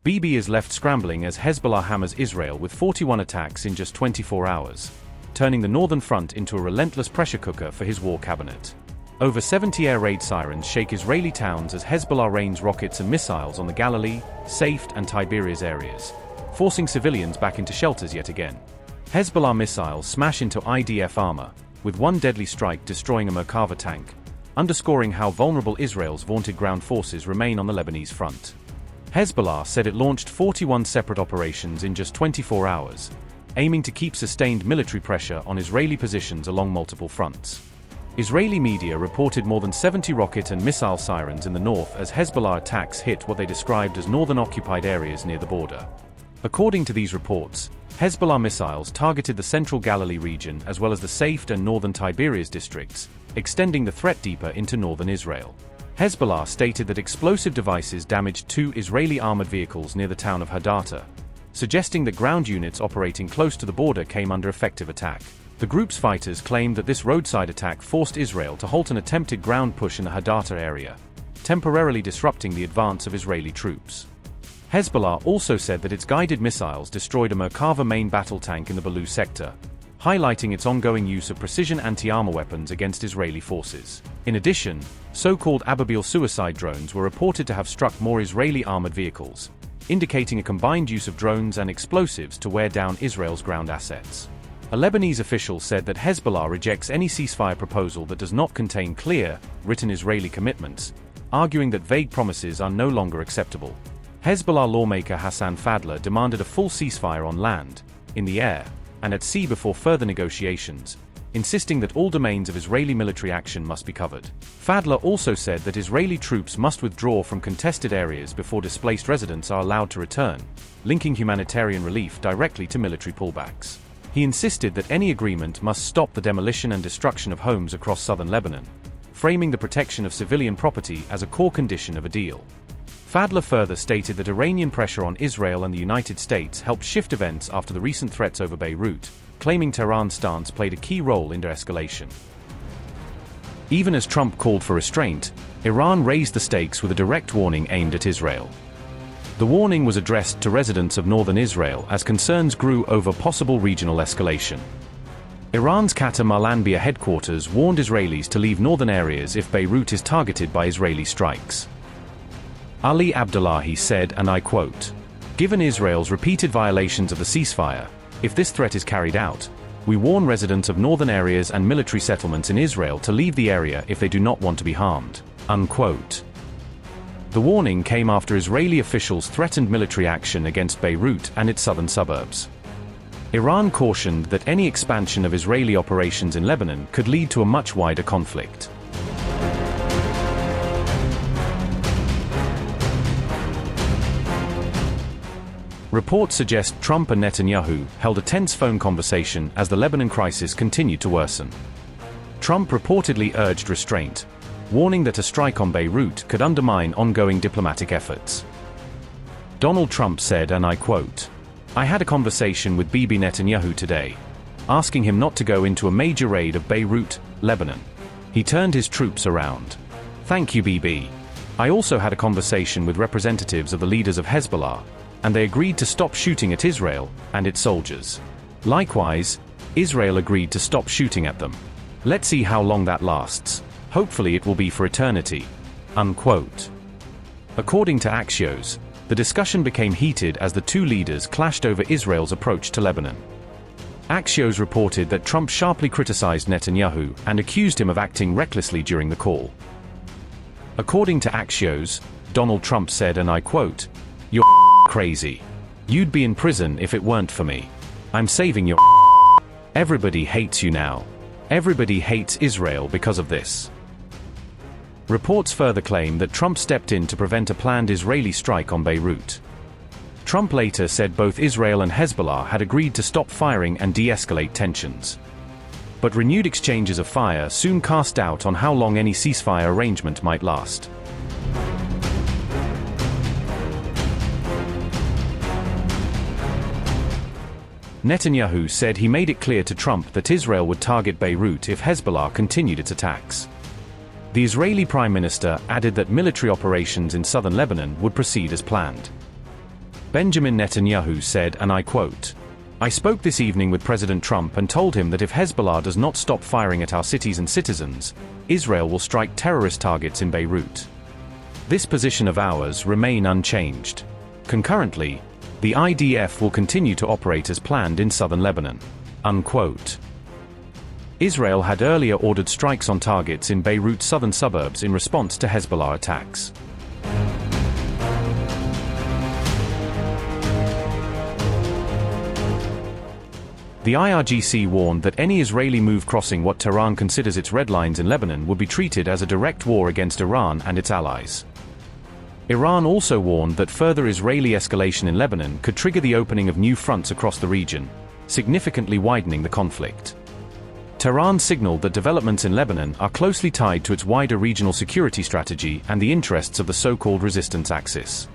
Bibi is left scrambling as Hezbollah hammers Israel with 41 attacks in just 24 hours, turning the northern front into a relentless pressure cooker for his war cabinet. Over 70 air raid sirens shake Israeli towns as Hezbollah rains rockets and missiles on the Galilee, Safed and Tiberias areas, forcing civilians back into shelters yet again. Hezbollah missiles smash into IDF armor, with one deadly strike destroying a Merkava tank, underscoring how vulnerable Israel's vaunted ground forces remain on the Lebanese front. Hezbollah said it launched 41 separate operations in just 24 hours, aiming to keep sustained military pressure on Israeli positions along multiple fronts. Israeli media reported more than 70 rocket and missile sirens in the north as Hezbollah attacks hit what they described as northern occupied areas near the border. According to these reports, Hezbollah missiles targeted the central Galilee region as well as the Safed and northern Tiberias districts, extending the threat deeper into northern Israel. Hezbollah stated that explosive devices damaged 2 Israeli armored vehicles near the town of Hadassah, suggesting that ground units operating close to the border came under effective attack. The group's fighters claimed that this roadside attack forced Israel to halt an attempted ground push in the Hadassah area, temporarily disrupting the advance of Israeli troops. Hezbollah also said that its guided missiles destroyed a Merkava main battle tank in the Balu sector, highlighting its ongoing use of precision anti-armor weapons against Israeli forces. In addition, so-called Ababil suicide drones were reported to have struck more Israeli armored vehicles, indicating a combined use of drones and explosives to wear down Israel's ground assets. A Lebanese official said that Hezbollah rejects any ceasefire proposal that does not contain clear, written Israeli commitments, arguing that vague promises are no longer acceptable. Hezbollah lawmaker Hassan Fadlallah demanded a full ceasefire on land, in the air, and at sea before further negotiations, insisting that all domains of Israeli military action must be covered. Fadlallah also said that Israeli troops must withdraw from contested areas before displaced residents are allowed to return, linking humanitarian relief directly to military pullbacks. He insisted that any agreement must stop the demolition and destruction of homes across southern Lebanon, framing the protection of civilian property as a core condition of a deal. Fadlallah further stated that Iranian pressure on Israel and the United States helped shift events after the recent threats over Beirut, claiming Tehran's stance played a key role in their escalation. Even as Trump called for restraint, Iran raised the stakes with a direct warning aimed at Israel. The warning was addressed to residents of northern Israel as concerns grew over possible regional escalation. Iran's Qatar Al-Anbiya headquarters warned Israelis to leave northern areas if Beirut is targeted by Israeli strikes. Ali Abdullahi said, and I quote, "Given Israel's repeated violations of the ceasefire, if this threat is carried out, we warn residents of northern areas and military settlements in Israel to leave the area if they do not want to be harmed." Unquote. The warning came after Israeli officials threatened military action against Beirut and its southern suburbs. Iran cautioned that any expansion of Israeli operations in Lebanon could lead to a much wider conflict. Reports suggest Trump and Netanyahu held a tense phone conversation as the Lebanon crisis continued to worsen. Trump reportedly urged restraint, warning that a strike on Beirut could undermine ongoing diplomatic efforts. Donald Trump said, and I quote, "I had a conversation with Bibi Netanyahu today, asking him not to go into a major raid of Beirut, Lebanon. He turned his troops around. Thank you, Bibi. I also had a conversation with representatives of the leaders of Hezbollah, and they agreed to stop shooting at Israel and its soldiers. Likewise, Israel agreed to stop shooting at them. Let's see how long that lasts. Hopefully it will be for eternity." Unquote. According to Axios, the discussion became heated as the two leaders clashed over Israel's approach to Lebanon. Axios reported that Trump sharply criticized Netanyahu and accused him of acting recklessly during the call. According to Axios, Donald Trump said, and I quote, "You're crazy. You'd be in prison if it weren't for me. I'm saving your Everybody hates you now. Everybody hates Israel because of this." Reports further claim that Trump stepped in to prevent a planned Israeli strike on Beirut. Trump later said both Israel and Hezbollah had agreed to stop firing and de-escalate tensions. But renewed exchanges of fire soon cast doubt on how long any ceasefire arrangement might last. Netanyahu said he made it clear to Trump that Israel would target Beirut if Hezbollah continued its attacks. The Israeli Prime Minister added that military operations in southern Lebanon would proceed as planned. Benjamin Netanyahu said, and I quote, "I spoke this evening with President Trump and told him that if Hezbollah does not stop firing at our cities and citizens, Israel will strike terrorist targets in Beirut. This position of ours remain unchanged. Concurrently, the IDF will continue to operate as planned in southern Lebanon." Unquote. Israel had earlier ordered strikes on targets in Beirut's southern suburbs in response to Hezbollah attacks. The IRGC warned that any Israeli move crossing what Tehran considers its red lines in Lebanon would be treated as a direct war against Iran and its allies. Iran also warned that further Israeli escalation in Lebanon could trigger the opening of new fronts across the region, significantly widening the conflict. Tehran signaled that developments in Lebanon are closely tied to its wider regional security strategy and the interests of the so-called resistance axis.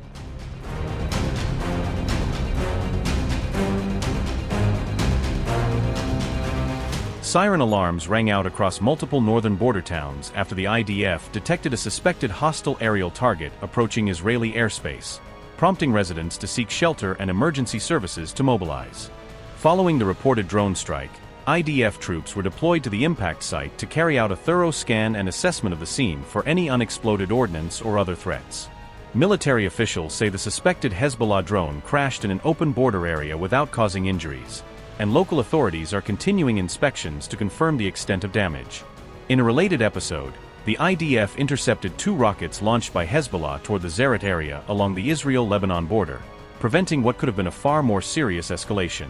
Siren alarms rang out across multiple northern border towns after the IDF detected a suspected hostile aerial target approaching Israeli airspace, prompting residents to seek shelter and emergency services to mobilize. Following the reported drone strike, IDF troops were deployed to the impact site to carry out a thorough scan and assessment of the scene for any unexploded ordnance or other threats. Military officials say the suspected Hezbollah drone crashed in an open border area without causing injuries, and local authorities are continuing inspections to confirm the extent of damage. In a related episode, the IDF intercepted 2 rockets launched by Hezbollah toward the Zeret area along the Israel-Lebanon border, preventing what could have been a far more serious escalation.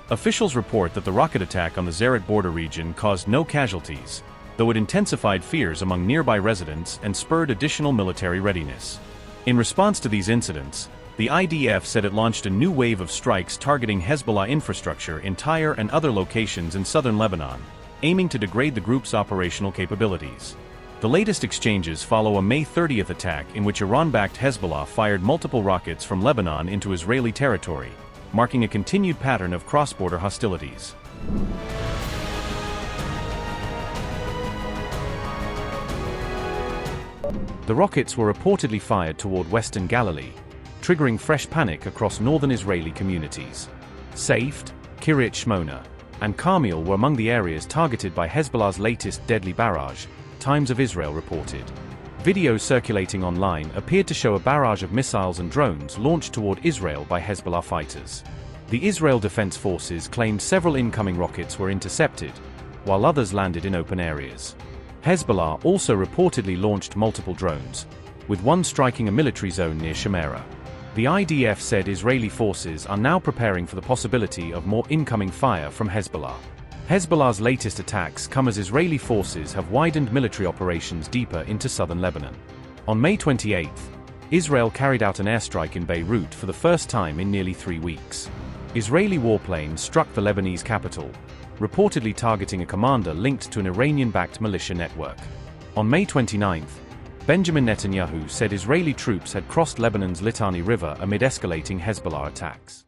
Officials report that the rocket attack on the Zeret border region caused no casualties, though it intensified fears among nearby residents and spurred additional military readiness. In response to these incidents, the IDF said it launched a new wave of strikes targeting Hezbollah infrastructure in Tyre and other locations in southern Lebanon, aiming to degrade the group's operational capabilities. The latest exchanges follow a May 30th attack in which Iran-backed Hezbollah fired multiple rockets from Lebanon into Israeli territory, marking a continued pattern of cross-border hostilities. The rockets were reportedly fired toward western Galilee, triggering fresh panic across northern Israeli communities. Safed, Kiryat Shmona, and Carmel were among the areas targeted by Hezbollah's latest deadly barrage, Times of Israel reported. Videos circulating online appeared to show a barrage of missiles and drones launched toward Israel by Hezbollah fighters. The Israel Defense Forces claimed several incoming rockets were intercepted, while others landed in open areas. Hezbollah also reportedly launched multiple drones, with one striking a military zone near Shamera. The IDF said Israeli forces are now preparing for the possibility of more incoming fire from Hezbollah. Hezbollah's latest attacks come as Israeli forces have widened military operations deeper into southern Lebanon. On May 28th, Israel carried out an airstrike in Beirut for the first time in nearly 3 weeks. Israeli warplanes struck the Lebanese capital, reportedly targeting a commander linked to an Iranian-backed militia network. On May 29th, Benjamin Netanyahu said Israeli troops had crossed Lebanon's Litani River amid escalating Hezbollah attacks.